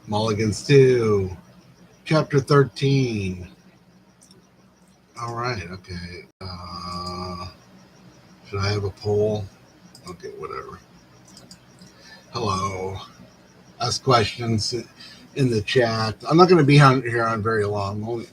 Mulligan Stew, Chapter 13. All right, okay. Should I have a poll? Okay, whatever. Hello. Ask questions in the chat. I'm not going to be here on very long, only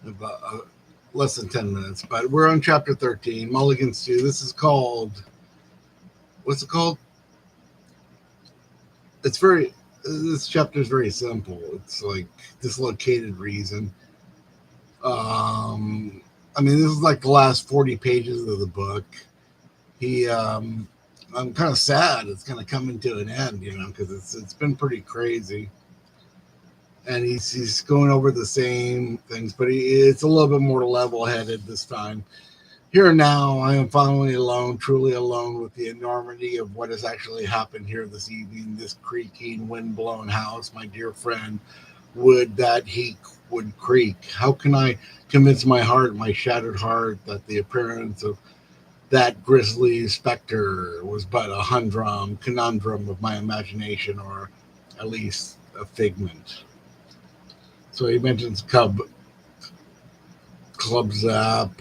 about less than 10 minutes, but we're on Chapter 13, Mulligan Stew. This is called, what's it called? This chapter is very simple. It's like dislocated reason. I mean, this is like the last 40 pages of the book. I'm kind of sad it's kind of coming to an end, because it's been pretty crazy. And he's going over the same things, but it's a little bit more level-headed this time. Here and now, I am finally alone, truly alone with the enormity of what has actually happened here this evening. This creaking, wind-blown house, my dear friend, would that he would creak. How can I convince my heart, my shattered heart, that the appearance of that grisly specter was but a humdrum conundrum of my imagination, or at least a figment? So he mentions Club Zap,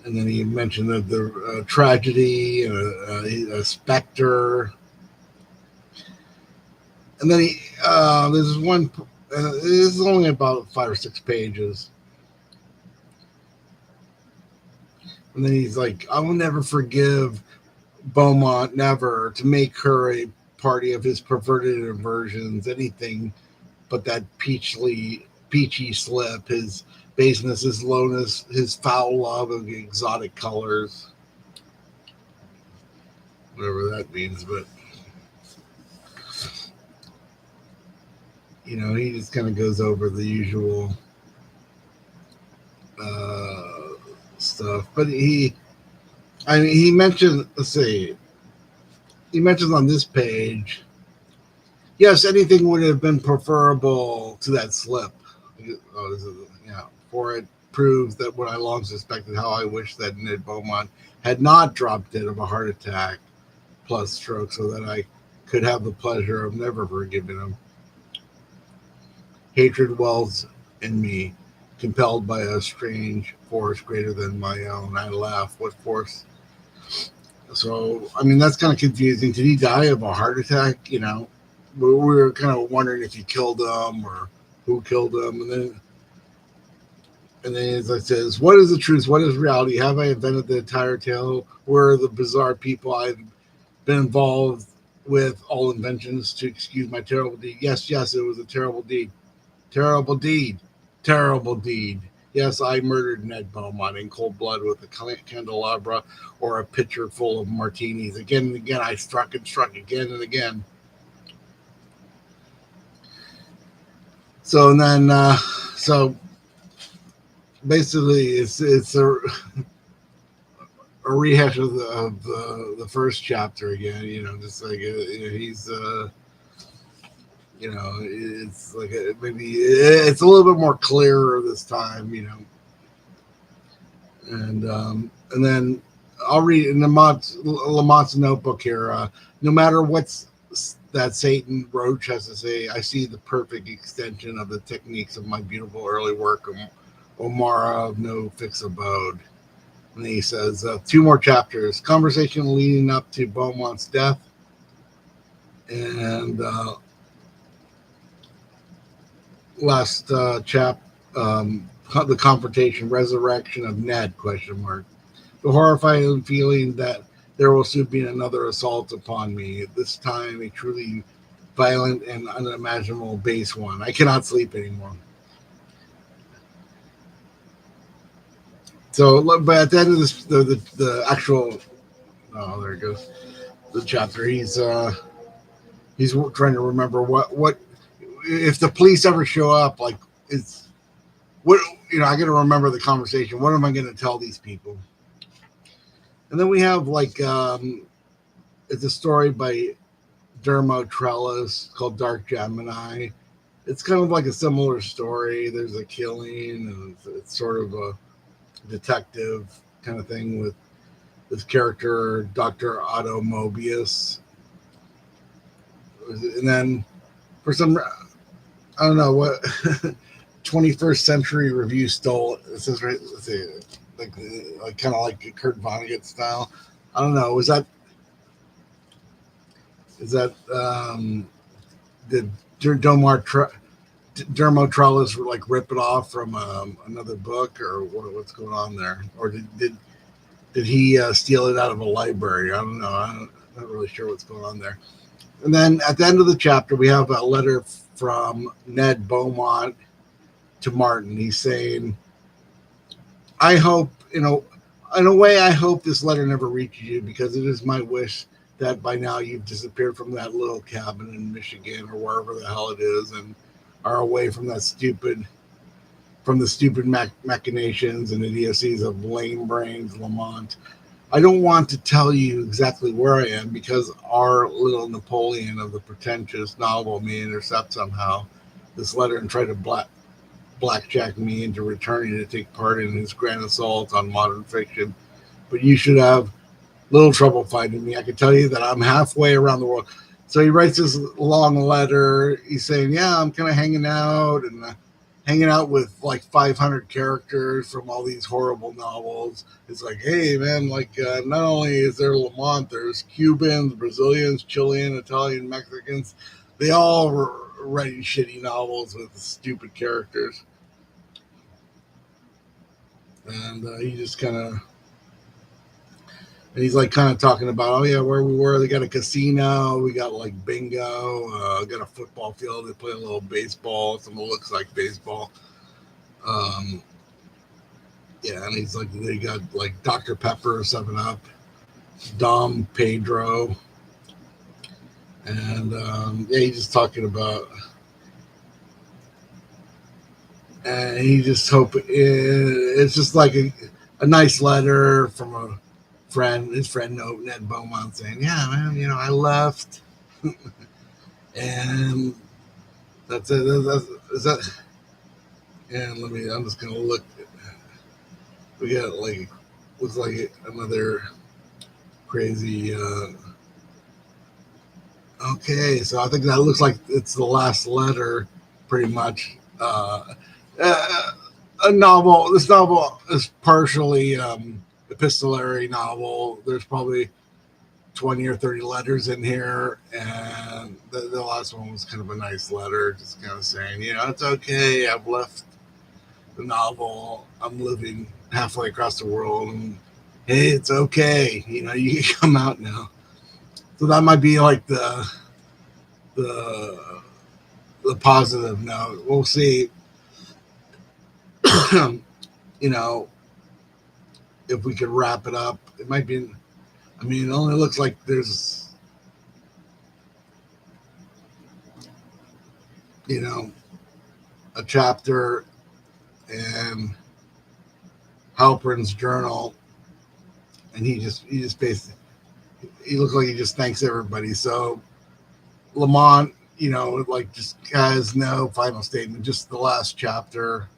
and then he mentioned the tragedy, a specter. And then there's one, this is only about 5 or 6 pages. And then he's like, I will never forgive Beaumont, never, to make her a party of his perverted aversions, anything but that peachy slip, his baseness, his lowness, his foul love of exotic colors. Whatever that means, but he just kind of goes over the usual stuff. But he mentioned, let's see, he mentions on this page, yes, anything would have been preferable to that slip. For it proves that what I long suspected, how I wish that Ned Beaumont had not dropped dead of a heart attack plus stroke, so that I could have the pleasure of never forgiving him. Hatred wells in me, compelled by a strange force greater than my own. I laugh. What force? So, I mean, that's kind of confusing. Did he die of a heart attack? We were kind of wondering if he killed him or who killed him. And then as I says, what is the truth? What is reality? Have I invented the entire tale? Where are the bizarre people I've been involved with, all inventions to excuse my terrible deed? Yes, it was a terrible deed. Terrible deed. Terrible deed. Yes, I murdered Ned Beaumont in cold blood with a candelabra or a pitcher full of martinis. Again and again, I struck and struck again and again. So and then, so basically, it's a rehash of the first chapter again. Just like he's. It's like maybe it's a little bit more clearer this time, and then I'll read in Lamont's notebook here. No matter what's that Satan Roach has to say, I see the perfect extension of the techniques of my beautiful early work, Omara of No Fixed Abode. And he says 2 more chapters: conversation leading up to Beaumont's death, and last the confrontation, resurrection of Ned, ? The horrifying feeling that there will soon be another assault upon me, this time a truly violent and unimaginable base one. I cannot sleep anymore. So, but at the end of this, the actual, oh, there it goes, the chapter, he's trying to remember what if the police ever show up, like, it's what, I got to remember the conversation. What am I going to tell these people? And then we have it's a story by Dermot Trellis called Dark Gemini. It's kind of like a similar story. There's a killing, and it's sort of a detective kind of thing with this character, Dr. Otto Mobius. And then for some, I don't know what 21st Century Review stole. It says right, let's see, like kind of like Kurt Vonnegut style. I don't know. Is that did Dermo Trellis like rip it off from another book, or what's going on there? Or did he steal it out of a library? I don't know. I'm not really sure what's going on there. And then at the end of the chapter, we have a letter from Ned Beaumont to Martin. He's saying, I hope, in a way, I hope this letter never reaches you, because it is my wish that by now you've disappeared from that little cabin in Michigan or wherever the hell it is, and are away from the stupid machinations and idiocies of lame brains Lamont. I don't want to tell you exactly where I am, because our little Napoleon of the pretentious novel may intercept somehow this letter and try to blackjack me into returning to take part in his grand assault on modern fiction. But you should have little trouble finding me. I can tell you that I'm halfway around the world. So he writes this long letter. He's saying, yeah, I'm kind of hanging out with like 500 characters from all these horrible novels. It's like, hey, man, like not only is there Lamont, there's Cubans, Brazilians, Chilean, Italian, Mexicans. They all were writing shitty novels with stupid characters. And he just kind of, and he's like kind of talking about, oh yeah, where we were. They got a casino. We got like bingo. Got a football field. They play a little baseball. Something looks like baseball. Yeah, and he's like, they got like Dr. Pepper, 7-Up, Dom Pedro, and yeah, he's just talking about, and he just hope it's just like a nice letter from his friend Ned Beaumont, saying, yeah, man, I left. And that's it. Is that? And I'm just gonna look. We got like, looks like another crazy. Okay, so I think that looks like it's the last letter, pretty much. A novel. This novel is partially epistolary novel. There's probably 20 or 30 letters in here, and the last one was kind of a nice letter, just kind of saying, it's okay, I've left the novel, I'm living halfway across the world, and hey, it's okay, you can come out now. So that might be like the positive note. We'll see. If we could wrap it up. It might be, it only looks like there's, a chapter in Halperin's journal, and he just basically, he looks like he just thanks everybody. So Lamont, like just has no final statement, just the last chapter,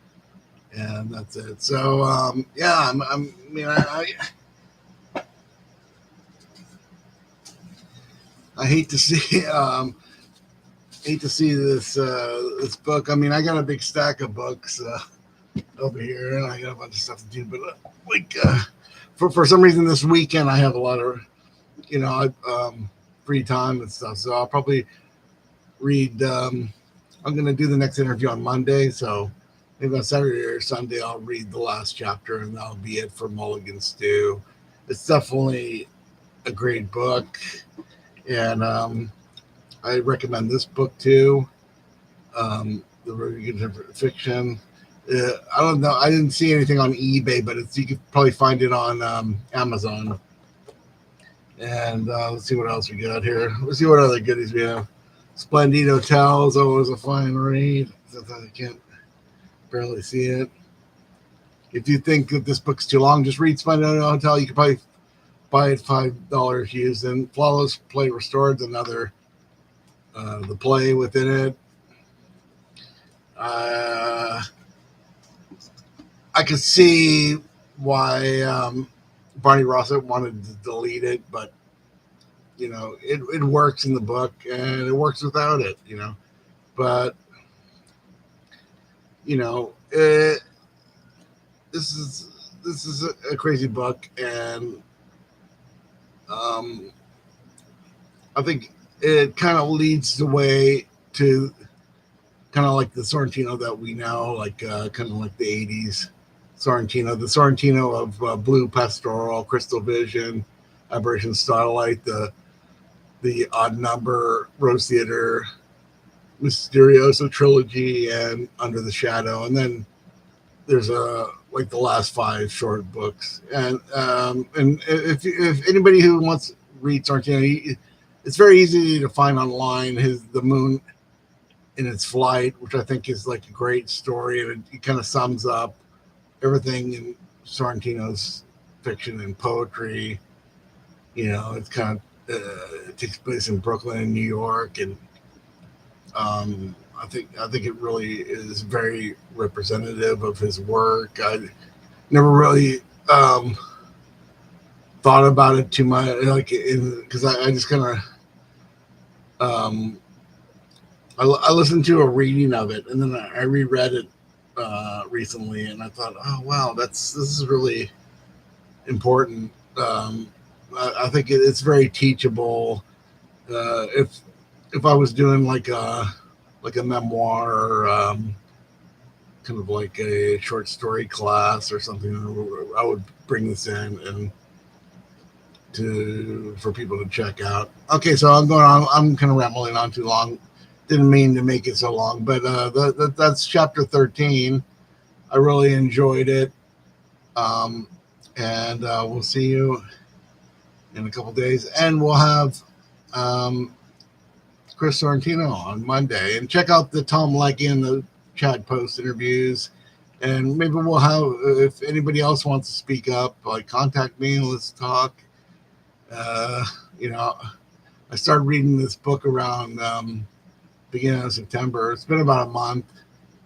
and that's it. So yeah, I hate to see this book. I got a big stack of books over here, and I got a bunch of stuff to do. But for some reason this weekend I have a lot of free time and stuff. So I'll probably read. I'm going to do the next interview on Monday, so maybe on Saturday or Sunday I'll read the last chapter, and that'll be it for Mulligan Stew. It's definitely a great book, and I recommend this book too. The Recipient Fiction. I don't know. I didn't see anything on eBay, but you could probably find it on Amazon. And let's see what else we got here. Let's see what other goodies we have. Splendid Hotels. Always a fine read. I can't barely see it. If you think that this book's too long, just read Splendid Hotel. You could probably buy it $5 used. And Flawless Play Restored, another the play within it. I could see why Barney Rossett wanted to delete it, but it works in the book, and it works without it. But you know, this is a crazy book, and I think it kind of leads the way to kind of like the Sorrentino that we know, like kind of like the '80s Sorrentino, the Sorrentino of Blue Pastoral, Crystal Vision, Aberration Starlight, the Odd Number, Rose Theater, Mysterioso trilogy, and Under the Shadow, and then there's like the last 5 short books. And if anybody who wants to read Sorrentino, it's very easy to find online. The Moon in Its Flight, which I think is like a great story, and it kind of sums up everything in Sorrentino's fiction and poetry. You know, it's kind of it takes place in Brooklyn and New York, and I think it really is very representative of his work. I never really thought about it too much, like because I just kind of I listened to a reading of it, and then I reread it recently, and I thought, oh wow, this is really important. I think it's very teachable. If I was doing like a memoir, or kind of like a short story class or something, I would bring this in and for people to check out. Okay, so I'm going on. I'm kind of rambling on too long. Didn't mean to make it so long, but that's chapter 13. I really enjoyed it, and we'll see you in a couple days, and we'll have Chris Sorrentino on Monday, and check out the Tom Lecky and the Chad Post interviews, and maybe we'll have, if anybody else wants to speak up, like contact me and let's talk. You know, I started reading this book around beginning of September. It's been about a month,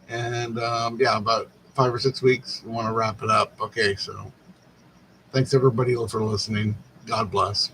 and yeah, about 5 or 6 weeks. We want to wrap it up. Okay, so thanks everybody for listening. God bless.